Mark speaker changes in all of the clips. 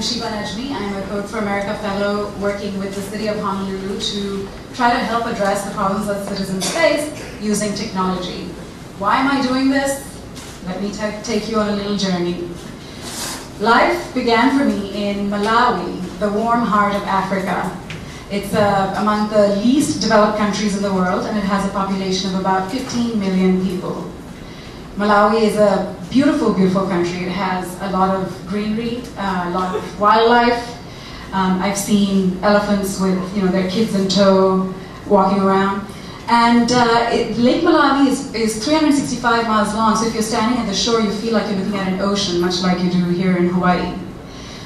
Speaker 1: Sheba Najmi. I'm a Code for America Fellow working with the City of Honolulu to try to help address the problems that citizens face using technology. Why am I doing this? Let me take you on a little journey. Life began for me in Malawi, the warm heart of Africa. It's among the least developed countries in the world, and it has a population of about 15 million people. Malawi is a beautiful, beautiful country. It has a lot of greenery, a lot of wildlife. I've seen elephants with their kids in tow walking around. And Lake Malawi is 365 miles long, so if you're standing at the shore, you feel like you're looking at an ocean, much like you do here in Hawaii.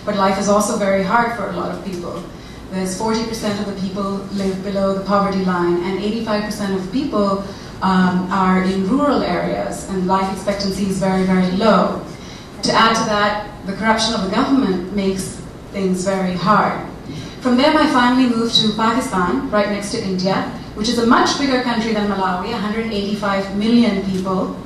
Speaker 1: But life is also very hard for a lot of people. There's 40% of the people live below the poverty line, and 85% of people are in rural areas, and life expectancy is very, very low. To add to that, the corruption of the government makes things very hard. From there, my family moved to Pakistan, right next to India, which is a much bigger country than Malawi, 185 million people,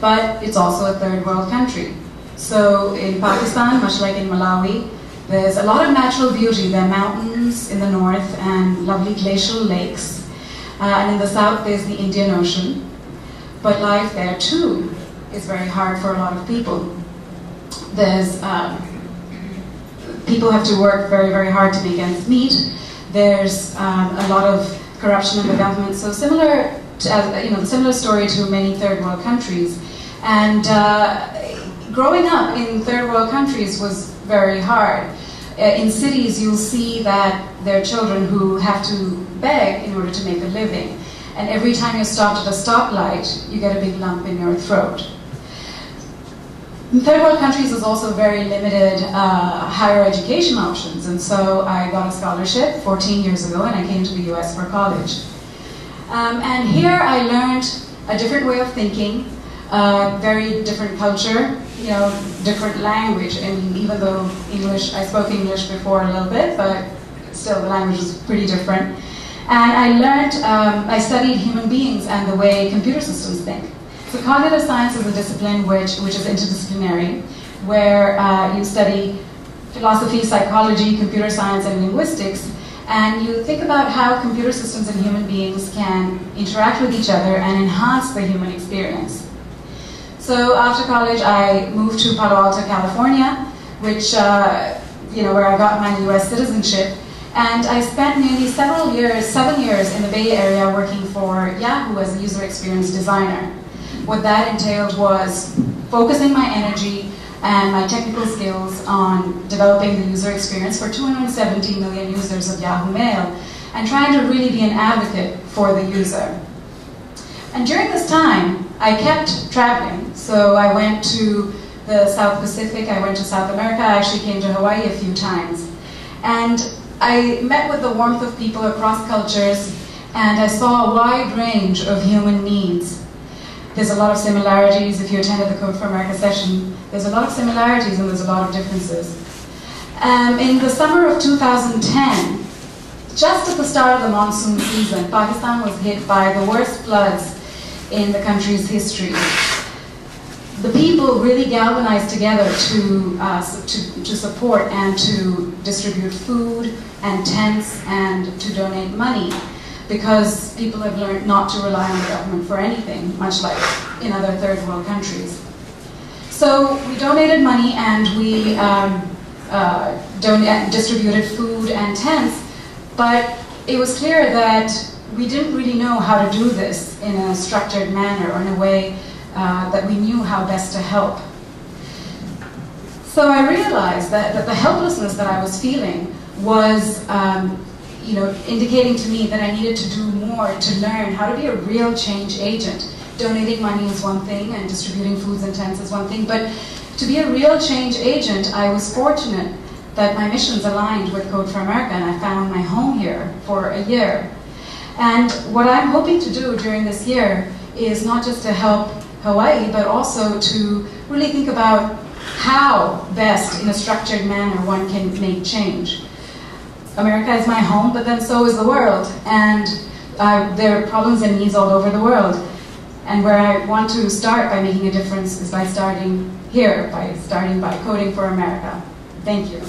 Speaker 1: but it's also a third world country. So in Pakistan, much like in Malawi, there's a lot of natural beauty. There are mountains in the north and lovely glacial lakes. And in the south, there's the Indian Ocean. But life there, too, is very hard for a lot of people. There's, people have to work very, very hard to make ends meet. There's a lot of corruption in the government. So similar to, the similar story to many third world countries. And growing up in third world countries was very hard. In cities, you'll see that there are children who have to beg in order to make a living. And every time you're stopped at a stoplight, you get a big lump in your throat. In third world countries, there's also very limited higher education options. And so I got a scholarship 14 years ago, and I came to the US for college. And here I learned a different way of thinking, very different culture, different language. And even though I spoke English before a little bit, but still the language was pretty different. And I learned, I studied human beings and the way computer systems think. So cognitive science is a discipline which is interdisciplinary, where you study philosophy, psychology, computer science, and linguistics, and you think about how computer systems and human beings can interact with each other and enhance the human experience. So after college, I moved to Palo Alto, California, which, where I got my US citizenship. And I spent nearly 7 years in the Bay Area working for Yahoo as a user experience designer. What that entailed was focusing my energy and my technical skills on developing the user experience for 270 million users of Yahoo Mail and trying to really be an advocate for the user. And during this time, I kept traveling. So I went to the South Pacific, I went to South America, I actually came to Hawaii a few times. And I met with the warmth of people across cultures, and I saw a wide range of human needs. There's a lot of similarities. If you attended the Code for America session, there's a lot of similarities and there's a lot of differences. In the summer of 2010, just at the start of the monsoon season, Pakistan was hit by the worst floods in the country's history. The people really galvanized together to support and to distribute food and tents and to donate money, because people have learned not to rely on the government for anything, much like in other third world countries. So we donated money and we distributed food and tents, but it was clear that we didn't really know how to do this in a structured manner or in a way that we knew how best to help. So I realized that the helplessness that I was feeling was indicating to me that I needed to do more to learn how to be a real change agent. Donating money is one thing and distributing foods and tents is one thing, but to be a real change agent, I was fortunate that my missions aligned with Code for America, and I found my home here for a year. And what I'm hoping to do during this year is not just to help Hawaii, but also to really think about how best, in a structured manner, one can make change. America is my home, but then so is the world, and there are problems and needs all over the world. And where I want to start by making a difference is by starting here, by coding for America. Thank you.